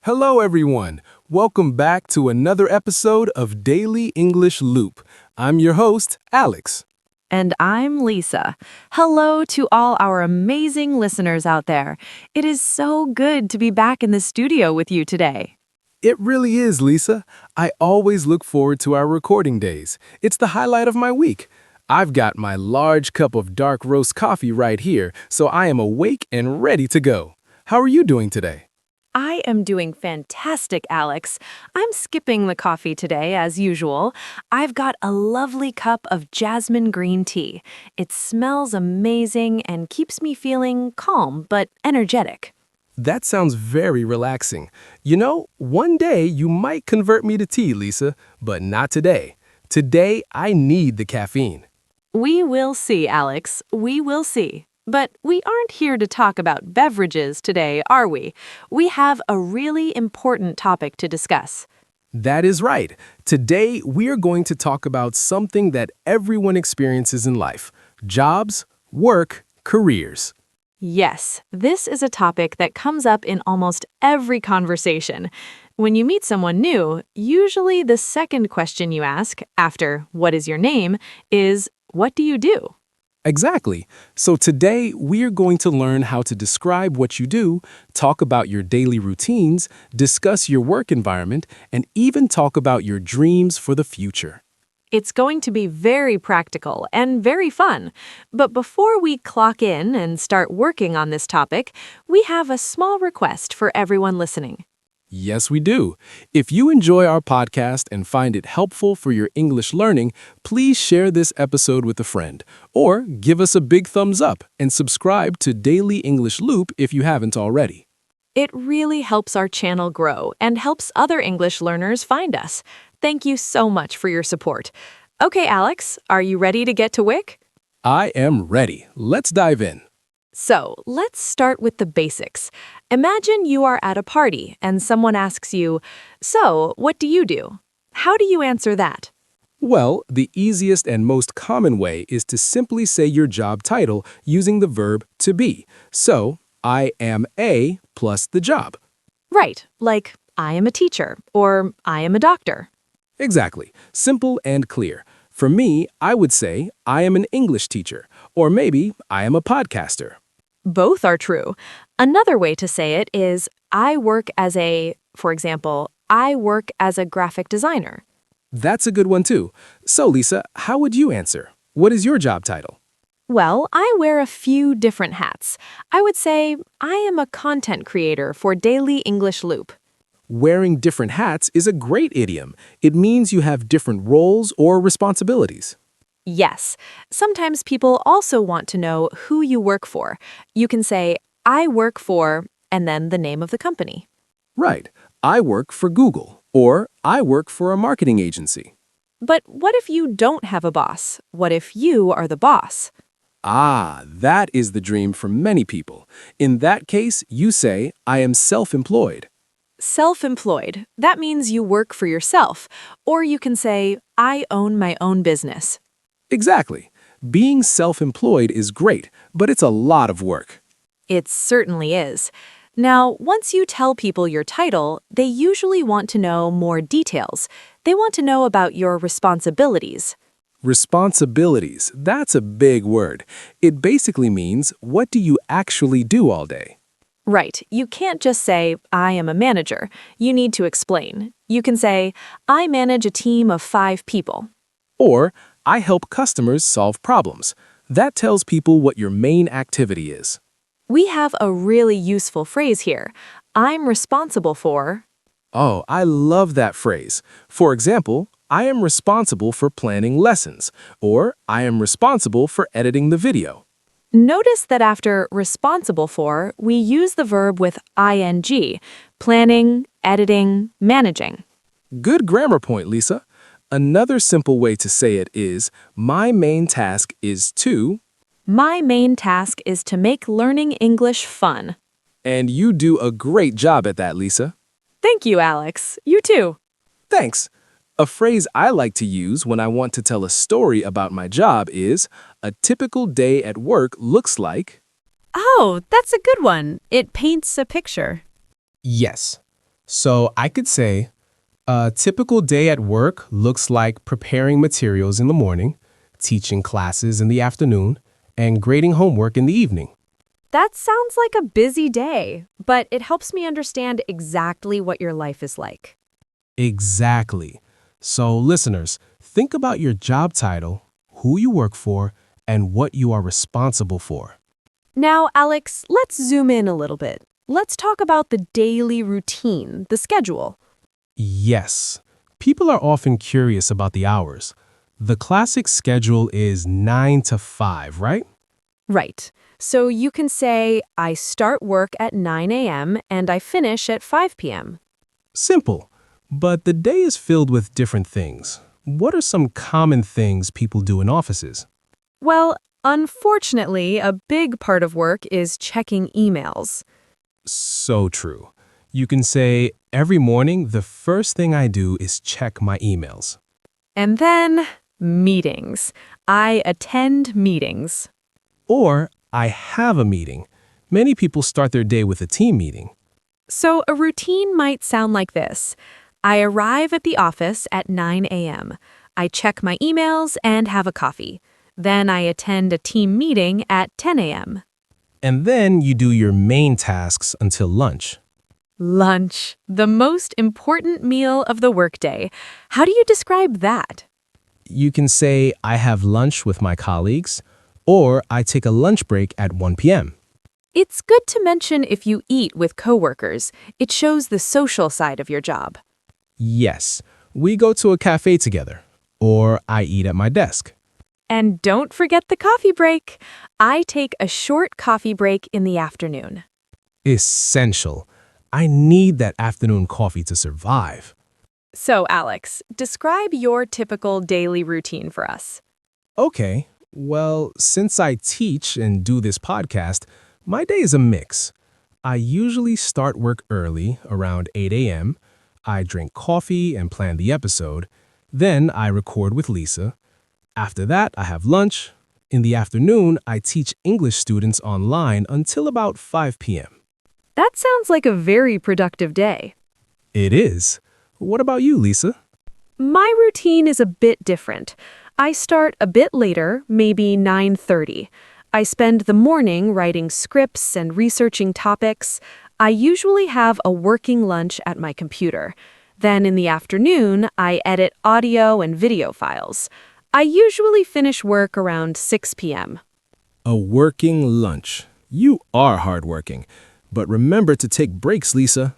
Hello, everyone. Welcome back to another episode of Daily English Loop. I'm your host, Alex. And I'm Lisa. Hello to all our amazing listeners out there. It is so good to be back in the studio with you today. It really is, Lisa. I always look forward to our recording days. It's the highlight of my week. I've got my large cup of dark roast coffee right here, so I am awake and ready to go. How are you doing today? I am doing fantastic, Alex. I'm skipping the coffee today, as usual. I've got a lovely cup of jasmine green tea. It smells amazing and keeps me feeling calm but energetic. That sounds very relaxing. You know, one day you might convert me to tea, Lisa, but not today. Today, I need the caffeine. We will see, Alex. We will see. But we aren't here to talk about beverages today, are we? We have a really important topic to discuss. That is right. Today, we are going to talk about something that everyone experiences in life: jobs, work, careers. Yes, this is a topic that comes up in almost every conversation. When you meet someone new, usually the second question you ask, after "What is your name?" is "What do you do?" Exactly. So today, we are going to learn how to describe what you do, talk about your daily routines, discuss your work environment, and even talk about your dreams for the future. It's going to be very practical and very fun. But before we clock in and start working on this topic, we have a small request for everyone listening. Yes, we do. If you enjoy our podcast and find it helpful for your English learning, please share this episode with a friend, or give us a big thumbs up and subscribe to Daily English Loop if you haven't already. It really helps our channel grow and helps other English learners find us. Thank you so much for your support. Okay, Alex, are you ready to get to Wick? I am ready. Let's dive in. So, let's start with the basics. Imagine you are at a party and someone asks you, "So, what do you do?" How do you answer that? Well, the easiest and most common way is to simply say your job title using the verb to be. So, I am a plus the job. Right, like, "I am a teacher," or "I am a doctor." Exactly. Simple and clear. For me, I would say I am an English teacher, or maybe I am a podcaster. Both are true. Another way to say it is, "I work as a," for example, "I work as a graphic designer." That's a good one too. So, Lisa, how would you answer? What is your job title? Well, I wear a few different hats. I would say I am a content creator for Daily English Loop. Wearing different hats is a great idiom. It means you have different roles or responsibilities. Yes, sometimes people also want to know who you work for. You can say, "I work for," and then the name of the company. Right. I work for Google, or I work for a marketing agency. But what if you don't have a boss? What if you are the boss? Ah, that is the dream for many people. In that case, you say, I am self-employed. Self-employed. That means you work for yourself. Or you can say, "I own my own business." Exactly. Being self-employed is great, but it's a lot of work. It certainly is. Now, once you tell people your title, they usually want to know more details. They want to know about your responsibilities. Responsibilities, that's a big word. It basically means, what do you actually do all day? Right, you can't just say, "I am a manager." You need to explain. You can say, "I manage a team of 5 people." Or, I help customers solve problems. That tells people what your main activity is. We have a really useful phrase here. I'm responsible for. Oh, I love that phrase. For example, I am responsible for planning lessons, or I am responsible for editing the video. Notice that after responsible for, we use the verb with ing, planning, editing, managing. Good grammar point, Lisa. Another simple way to say it is, my main task is to, My main task is to make learning English fun. and you do a great job at that, Lisa. Thank you, Alex. You too. Thanks. A phrase I like to use when I want to tell a story about my job is, a typical day at work looks like. Oh, that's a good one. It paints a picture. Yes. So I could say, a typical day at work looks like preparing materials in the morning, teaching classes in the afternoon, and grading homework in the evening. That sounds like a busy day, but it helps me understand exactly what your life is like. Exactly. So, listeners, think about your job title, who you work for, and what you are responsible for. Now, Alex, let's zoom in a little bit. Let's talk about the daily routine, the schedule. Yes, people are often curious about the hours. The classic schedule is 9 to 5, right? Right. So you can say, I start work at 9 a.m. and I finish at 5 p.m. Simple. But the day is filled with different things. What are some common things people do in offices? Well, unfortunately, a big part of work is checking emails. So true. You can say, every morning, the first thing I do is check my emails. And then, meetings. I attend meetings. Or, I have a meeting. Many people start their day with a team meeting. So a routine might sound like this. I arrive at the office at 9 a.m. I check my emails and have a coffee. Then I attend a team meeting at 10 a.m. And then you do your main tasks until lunch. Lunch, the most important meal of the workday. How do you describe that? You can say, I have lunch with my colleagues, or I take a lunch break at 1 p.m. It's good to mention if you eat with coworkers. It shows the social side of your job. Yes, we go to a cafe together, or I eat at my desk. And don't forget the coffee break. I take a short coffee break in the afternoon. Essential. I need that afternoon coffee to survive. So, Alex, describe your typical daily routine for us. Okay, well, since I teach and do this podcast, my day is a mix. I usually start work early, around 8 a.m. I drink coffee and plan the episode. Then I record with Lisa. After that, I have lunch. In the afternoon, I teach English students online until about 5 p.m. That sounds like a very productive day. It is. What about you, Lisa? My routine is a bit different. I start a bit later, maybe 9:30. I spend the morning writing scripts and researching topics. I usually have a working lunch at my computer. Then in the afternoon, I edit audio and video files. I usually finish work around 6 p.m. A working lunch. You are hardworking. But remember to take breaks, Lisa.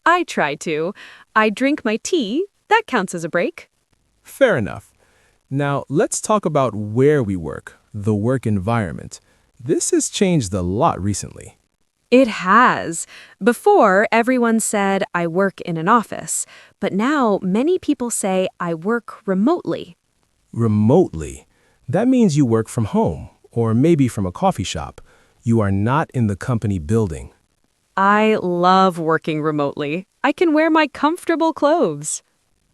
I try to. I drink my tea. That counts as a break. Fair enough. Now, let's talk about where we work, the work environment. This has changed a lot recently. It has. Before, everyone said, I work in an office. But now, many people say, I work remotely. Remotely. That means you work from home, or maybe from a coffee shop. You are not in the company building. I love working remotely. I can wear my comfortable clothes.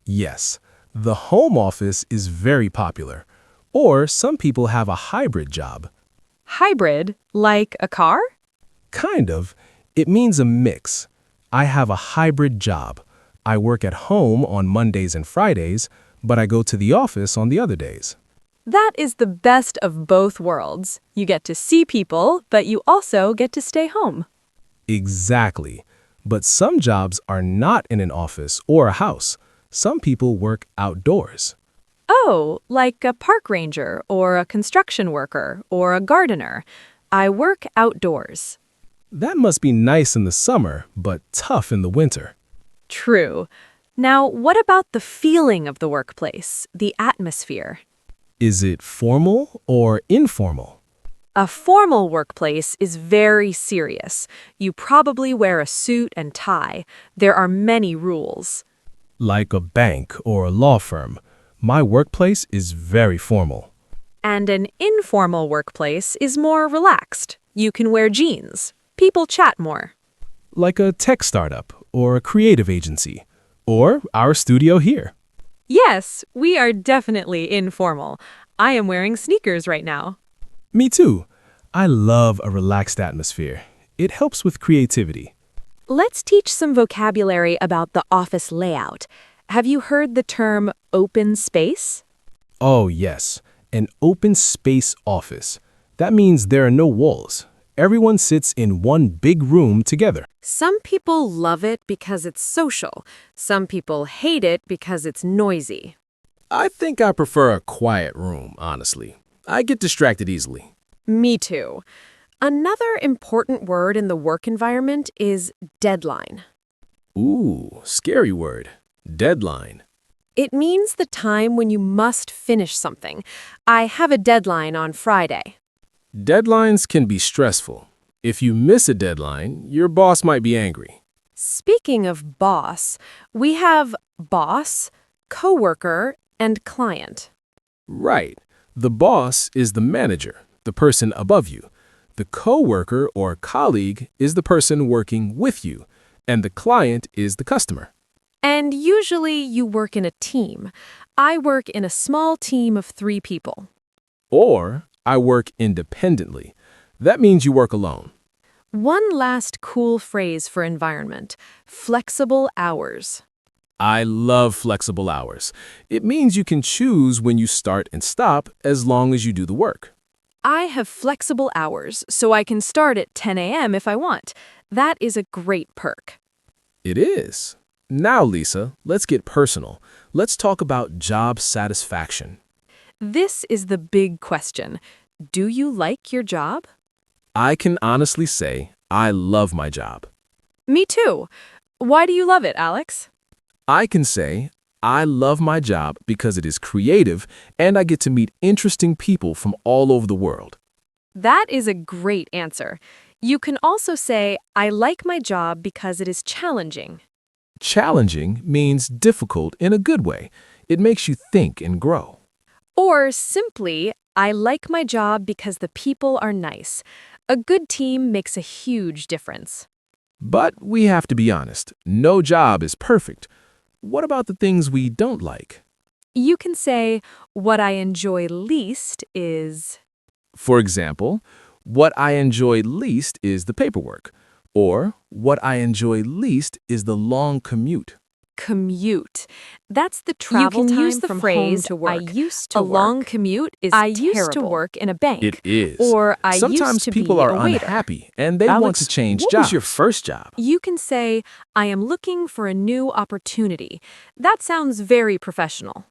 Yes, the home office is very popular. Or some people have a hybrid job. Hybrid, like a car? Kind of. It means a mix. I have a hybrid job. I work at home on Mondays and Fridays, but I go to the office on the other days. That is the best of both worlds. You get to see people, but you also get to stay home. Exactly. But some jobs are not in an office or a house. Some people work outdoors. Oh, like a park ranger or a construction worker or a gardener. I work outdoors. That must be nice in the summer, but tough in the winter. True. Now, what about the feeling of the workplace, the atmosphere? Is it formal or informal? A formal workplace is very serious. You probably wear a suit and tie. There are many rules. Like a bank or a law firm. My workplace is very formal. And an informal workplace is more relaxed. You can wear jeans. People chat more. Like a tech startup or a creative agency. Or our studio here. Yes, we are definitely informal. I am wearing sneakers right now. Me too. I love a relaxed atmosphere. It helps with creativity. Let's teach some vocabulary about the office layout. Have you heard the term open space? Oh, yes, an open space office. That means there are no walls. Everyone sits in one big room together. Some people love it because it's social. Some people hate it because it's noisy. I think I prefer a quiet room, honestly. I get distracted easily. Me too. Another important word in the work environment is deadline. Ooh, scary word. Deadline. It means the time when you must finish something. I have a deadline on Friday. Deadlines can be stressful. If you miss a deadline, your boss might be angry. Speaking of boss, we have boss, coworker, and client. Right. The boss is the manager, the person above you. The coworker or colleague is the person working with you, and the client is the customer. And usually you work in a team. I work in a small team of 3 people. Or I work independently. That means you work alone. One last cool phrase for environment: flexible hours. I love flexible hours. It means you can choose when you start and stop as long as you do the work. I have flexible hours, so I can start at 10 a.m. if I want. That is a great perk. It is. Now, Lisa, let's get personal. Let's talk about job satisfaction. This is the big question. Do you like your job? I can honestly say I love my job. Me too. Why do you love it, Alex? I can say I love my job because it is creative and I get to meet interesting people from all over the world. That is a great answer. You can also say, I like my job because it is challenging. Challenging means difficult in a good way. It makes you think and grow. Or simply, I like my job because the people are nice. A good team makes a huge difference. But we have to be honest, no job is perfect. What about the things we don't like? You can say, what I enjoy least is... For example, what I enjoy least is the paperwork. Or what I enjoy least is the long commute. Commute. That's the travel can time use the from phrase, home to work. "I used to a long work." commute is I terrible. used to work in a bank. It is. Or I Sometimes used to people be are a waiter. unhappy and they want to change what jobs. was your first job? You can say, I am looking for a new opportunity. That sounds very professional.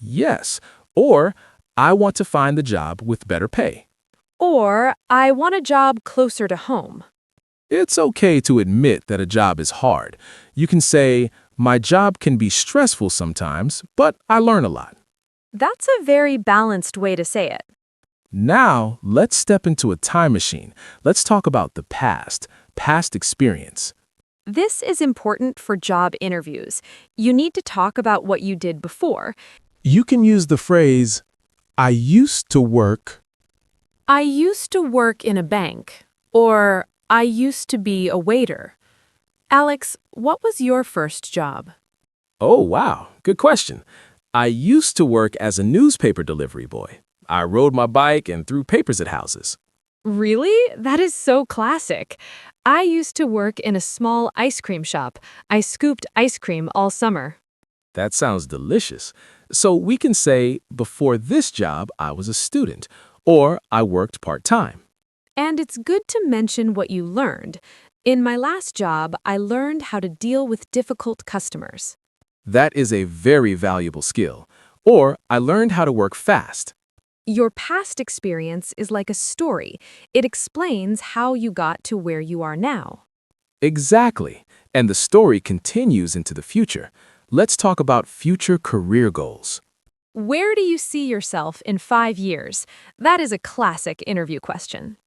Yes. Or I want to find the job with better pay. Or, I want a job closer to home. It's okay to admit that a job is hard. You can say, my job can be stressful sometimes, but I learn a lot. That's a very balanced way to say it. Now, let's step into a time machine. Let's talk about the past experience. This is important for job interviews. You need to talk about what you did before. You can use the phrase, I used to work. I used to work in a bank. Or, I used to be a waiter. Alex, what was your first job? Oh, wow. Good question. I used to work as a newspaper delivery boy. I rode my bike and threw papers at houses. Really? That is so classic. I used to work in a small ice cream shop. I scooped ice cream all summer. That sounds delicious. So we can say, before this job, I was a student, or I worked part-time. And it's good to mention what you learned. In my last job, I learned how to deal with difficult customers. That is a very valuable skill. Or I learned how to work fast. Your past experience is like a story. It explains how you got to where you are now. Exactly. And the story continues into the future. Let's talk about future career goals. Where do you see yourself in 5 years? That is a classic interview question.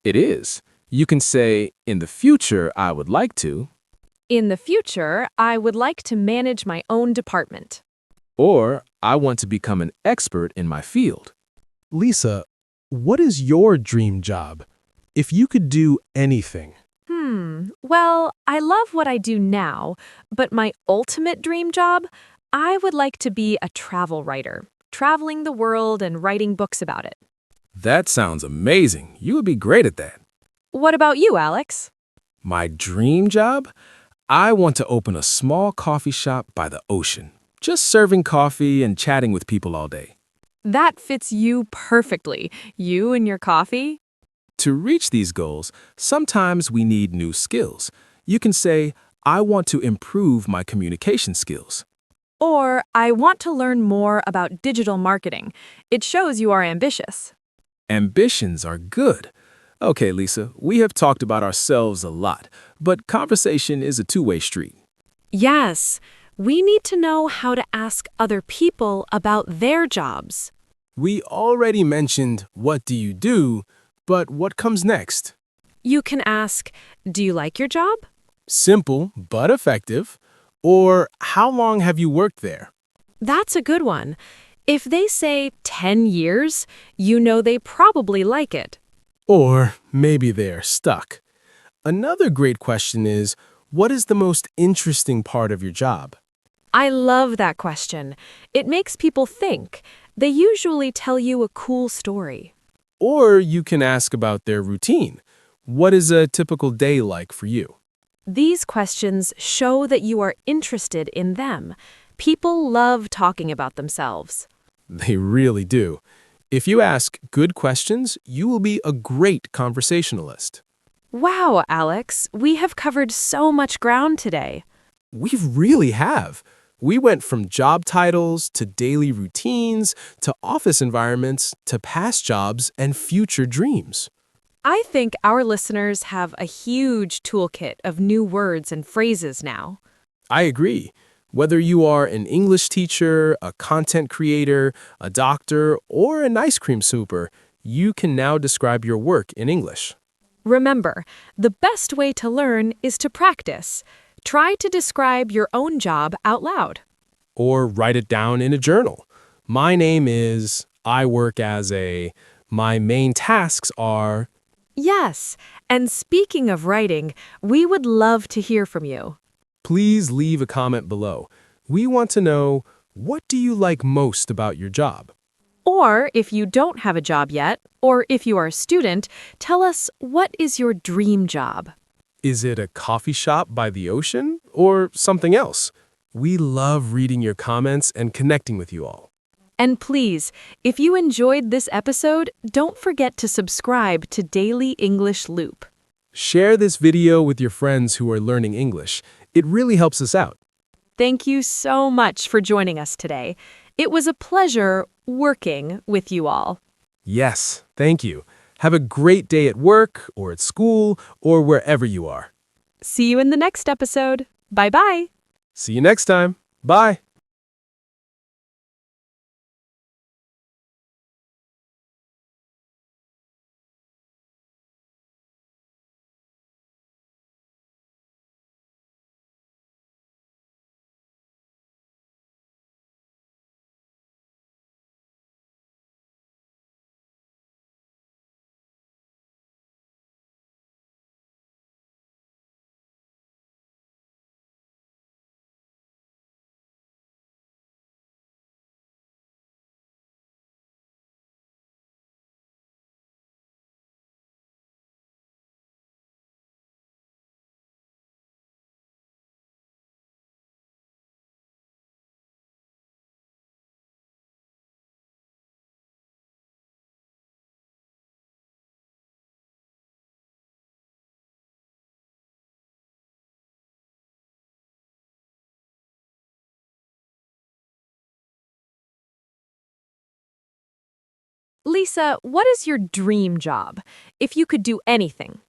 It is. You can say, in the future, I would like to. In the future, I would like to manage my own department. Or I want to become an expert in my field. Lisa, what is your dream job? If you could do anything. Well, I love what I do now, but my ultimate dream job? I would like to be a travel writer, traveling the world and writing books about it. That sounds amazing. You would be great at that. What about you, Alex? My dream job? I want to open a small coffee shop by the ocean, just serving coffee and chatting with people all day. That fits you perfectly. You and your coffee? To reach these goals, sometimes we need new skills. You can say, I want to improve my communication skills. Or, I want to learn more about digital marketing. It shows you are ambitious. Ambitions are good. Okay, Lisa, we have talked about ourselves a lot, but conversation is a two-way street. Yes, we need to know how to ask other people about their jobs. We already mentioned what do you do, but what comes next? You can ask, do you like your job? Simple but effective. Or how long have you worked there? That's a good one. If they say 10 years, you know they probably like it. Or maybe they're stuck. Another great question is, what is the most interesting part of your job? I love that question. It makes people think. They usually tell you a cool story. Or you can ask about their routine. What is a typical day like for you? These questions show that you are interested in them. People love talking about themselves. They really do. If you ask good questions, you will be a great conversationalist. Wow, Alex, we have covered so much ground today. We really have. We went from job titles to daily routines to office environments to past jobs and future dreams. I think our listeners have a huge toolkit of new words and phrases now. I agree. Whether you are an English teacher, a content creator, a doctor, or an ice cream super, you can now describe your work in English. Remember, the best way to learn is to practice. Try to describe your own job out loud. Or write it down in a journal. My name is, I work as a, my main tasks are. Yes, and speaking of writing, we would love to hear from you. Please leave a comment below. We want to know, what do you like most about your job? Or if you don't have a job yet, or if you are a student, tell us, what is your dream job? Is it a coffee shop by the ocean or something else? We love reading your comments and connecting with you all. And please, if you enjoyed this episode, don't forget to subscribe to Daily English Loop. Share this video with your friends who are learning English. It really helps us out. Thank you so much for joining us today. It was a pleasure working with you all. Yes, thank you. Have a great day at work or at school or wherever you are. See you in the next episode. Bye-bye. See you next time. Bye. Lisa, what is your dream job? If you could do anything,